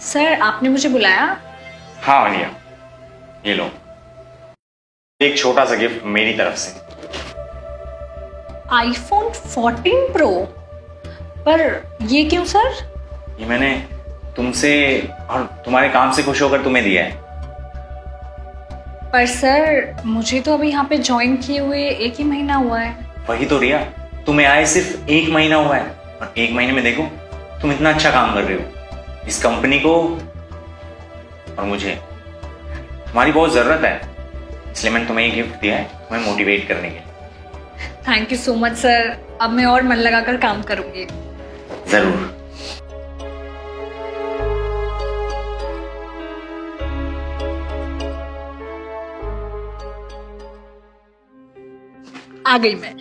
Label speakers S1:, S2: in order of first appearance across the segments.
S1: Sir आपने मुझे बुलाया?
S2: हाँ अनिया, ये लो एक छोटा सा गिफ्ट मेरी तरफ से।
S1: IPhone 14 pro? पर ये क्यों सर?
S2: ये मैंने तुमसे और तुम्हारे काम से खुश होकर तुम्हें दिया है।
S1: पर सर मुझे तो अभी यहाँ पे ज्वाइन किए हुए 1 ही महीना हुआ है।
S2: वही तो रिया, तुम्हें आए सिर्फ 1 महीना हुआ है और 1 महीने में देखो तुम इतना अच्छा काम कर रहे हो। इस कंपनी को और मुझे तुम्हारी बहुत जरूरत है, इसलिए मैंने तुम्हें ये गिफ्ट दिया है तुम्हें मोटिवेट करने के लिए।
S1: Thank you so much sir, अब मैं और मन लगाकर काम करूंगी।
S2: जरूर।
S1: आ गई मैं।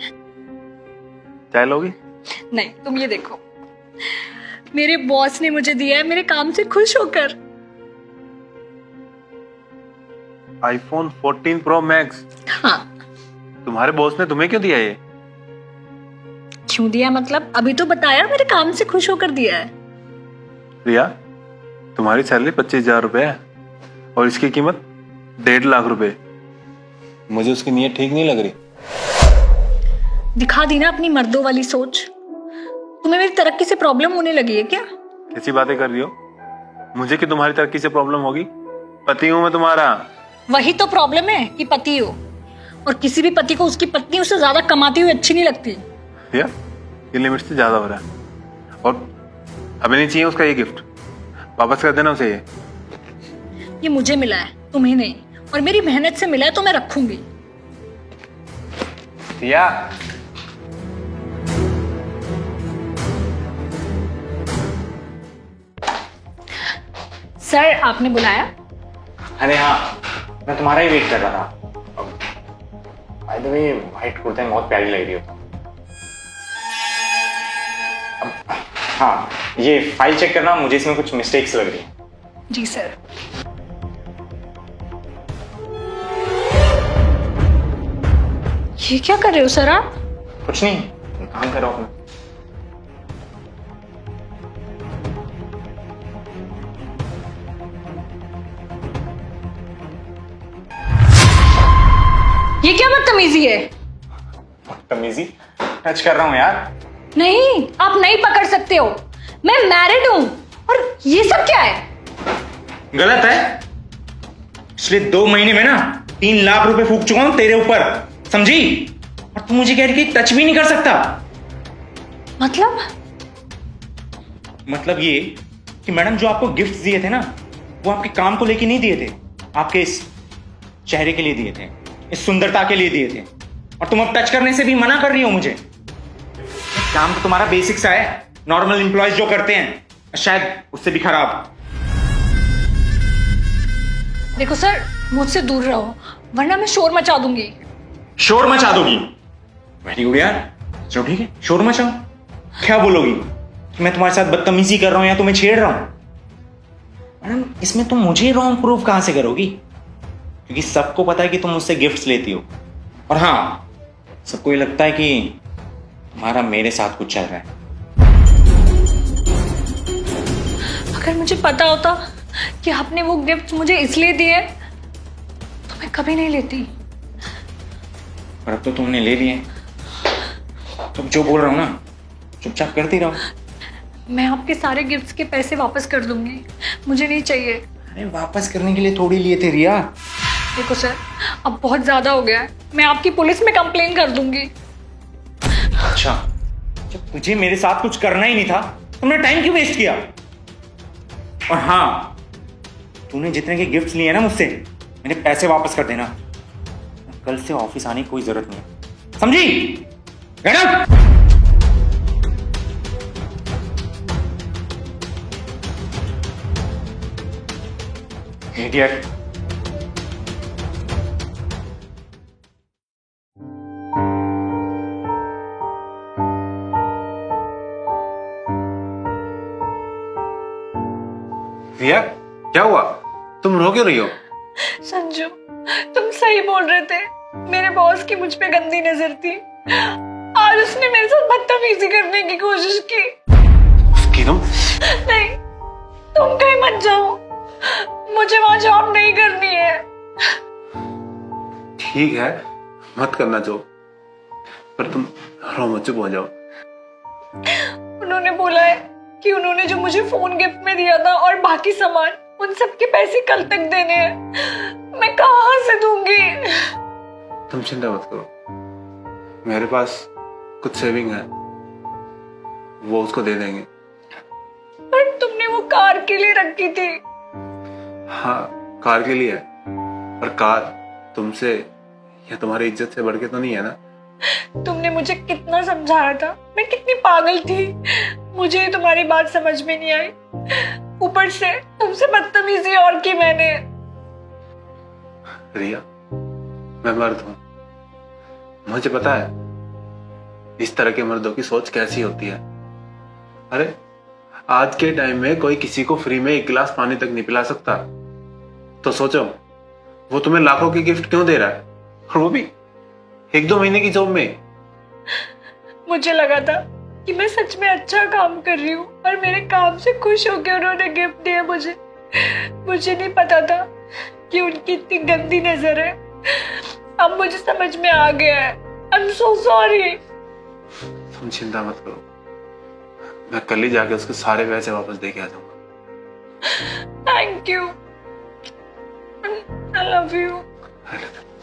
S3: चाय लोगी?
S1: नहीं, तुम ये देखो, मेरे बॉस ने मुझे दिया है मेरे काम से खुश होकर।
S3: IPhone 14 pro max?
S1: हाँ।
S3: तुम्हारे बॉस ने तुम्हें क्यों दिया ये?
S1: क्यों दिया मतलब? अभी तो बताया, मेरे काम से खुश होकर दिया है।
S3: रिया, तुम्हारी सैलरी 25,000 रुपए है और इसकी कीमत 1.5 लाख रुपए। मुझे उसकी नीयत ठीक नहीं लग रही।
S1: दिखा दी ना अपनी मर्दों वाली सोच। तुम्हें मेरी तरक्की से प्रॉब्लम होने लगी है क्या?
S3: कैसी बातें कर रही हो? मुझे कि तुम्हारी तरक्की से प्रॉब्लम होगी? पति हूं मैं तुम्हारा।
S1: वही तो प्रॉब्लम है कि पति हो, और किसी भी पति को उसकी पत्नी उससे ज्यादा कमाती हुई अच्छी नहीं लगती।
S3: रिया, ये लिमिट से ज्यादा हो रहा है और हमें नहीं चाहिए उसका ये गिफ्ट। वापस कर देना उसे।
S1: ये मुझे मिला है, तुम्हें नहीं, और मेरी मेहनत से मिला है तो मैं रखूंगी।
S2: रिया,
S1: सर आपने बुलाया?
S2: अरे हाँ, मैं तुम्हारा ही वेट कर रहा था। बाय द वे, व्हाइट कुर्ते में बहुत प्यारी लग रही हो। हाँ, ये फाइल चेक करना, मुझे इसमें कुछ मिस्टेक्स लग रही है।
S1: जी सर। ये क्या कर रहे हो सर आप?
S2: कुछ नहीं, काम करो अपना।
S1: ये क्या बदतमीजी है?
S2: तमीजी टच कर रहा हूँ यार।
S1: नहीं, आप नहीं पकड़ सकते हो, मैं मैरिड हूं। और ये सब क्या है?
S2: गलत है। पिछले 2 महीने में ना 3 लाख रुपए फूक चुका हूं तेरे ऊपर, समझी? और तू मुझे कह रही कि टच भी नहीं कर सकता। मतलब ये कि मैडम जो आपको गिफ्ट दिए थे ना, वो आपके काम को लेके नहीं दिए थे, आपके इस चेहरे के लिए दिए थे, इस सुंदरता के लिए दिए थे। और तुम अब टच करने से भी मना कर रही हो मुझे। काम तो तुम्हारा बेसिक सा है, नॉर्मल एम्प्लॉयज जो करते हैं, शायद उससे भी खराब।
S1: देखो सर, मुझसे दूर रहो वरना मैं शोर मचा दूंगी।
S2: शोर मचा दोगी? वेरी गुड यार, चलो ठीक है, शोर मचाओ। क्या बोलोगी कि मैं तुम्हारे साथ बदतमीजी कर रहा हूं या तुम्हें छेड़ रहा हूं? मैडम, इसमें तुम मुझे रॉन्ग प्रूफ कहां से करोगी? क्योंकि सबको पता है कि तुम मुझसे गिफ्ट्स लेती हो, और हाँ, सबको ये लगता है कि तुम्हारा मेरे साथ कुछ चल रहा है।
S1: अगर मुझे पता होता कि आपने वो गिफ्ट मुझे इसलिए दिए तो मैं कभी नहीं लेती।
S2: और अब तो तुमने ले लिए, तो जो बोल रहा हूं ना, चुपचाप करती रहो।
S1: मैं आपके सारे गिफ्ट्स के पैसे वापस कर दूंगी, मुझे नहीं चाहिए।
S2: अरे वापस करने के लिए थोड़ी लिए थे रिया।
S1: देखो सर, अब बहुत ज्यादा हो गया है, मैं आपकी पुलिस में कंप्लेन कर दूंगी।
S2: अच्छा, जब तुझे मेरे साथ कुछ करना ही नहीं था, तुमने टाइम क्यों वेस्ट किया? और हाँ, तूने जितने के गिफ्ट्स लिए ना मुझसे, मेरे पैसे वापस कर देना। कल से ऑफिस आने की कोई जरूरत नहीं है, समझी? Madam, idiot.
S3: रिया, क्या हुआ? तुम रो क्यों रही हो?
S1: संजू, तुम सही बोल रहे थे, मेरे बॉस की मुझ पे गंदी नजर थी। आज उसने मेरे साथ बदतमीजी करने की कोशिश की।
S3: उसकी तुम?
S1: नहीं, तुम कहीं मत जाओ, मुझे वहां जॉब नहीं करनी है।
S3: ठीक है, मत करना जो, पर तुम रो मत, चुप हो जाओ।
S1: उन्होंने बोला है कि उन्होंने जो मुझे फोन गिफ्ट में दिया था और बाकी सामान, उन सब के पैसे कल तक देने हैं। मैं कहाँ से दूंगी?
S3: तुम चिंता मत करो, मेरे पास कुछ सेविंग है, वो उसको दे देंगे।
S1: पर तुमने वो कार के लिए रखी थी।
S3: हाँ, कार के लिए है, पर कार तुमसे या तुम्हारी इज्जत से बढ़ के तो नहीं है ना।
S1: तुमने मुझे कितना समझाया था, मैं कितनी पागल थी, मुझे तुम्हारी बात समझ में नहीं आई। ऊपर से तुमसे बदतमीजी और की मैंने।
S3: रिया, मैं मर्द हूं, मुझे पता है इस तरह के मर्दों की सोच कैसी होती है। अरे आज के टाइम में कोई किसी को फ्री में एक गिलास पानी तक नहीं पिला सकता, तो सोचो वो तुम्हें लाखों की गिफ्ट क्यों दे रहा है, और वो भी 1-2 महीने की जॉब में।
S1: मुझे लगा था कि मैं सच में अच्छा काम कर रही हूँ और मेरे काम से खुश होकर उन्होंने गिफ्ट दिया मुझे। मुझे नहीं पता था कि उनकी इतनी गंदी नजर है। अब मुझे समझ में आ गया है। I am so sorry.
S3: तुम चिंता मत करो, मैं कल ही जाके उसके सारे पैसे वापस दे के आ जाऊंगा।
S1: Thank you. I love you.
S3: I love you.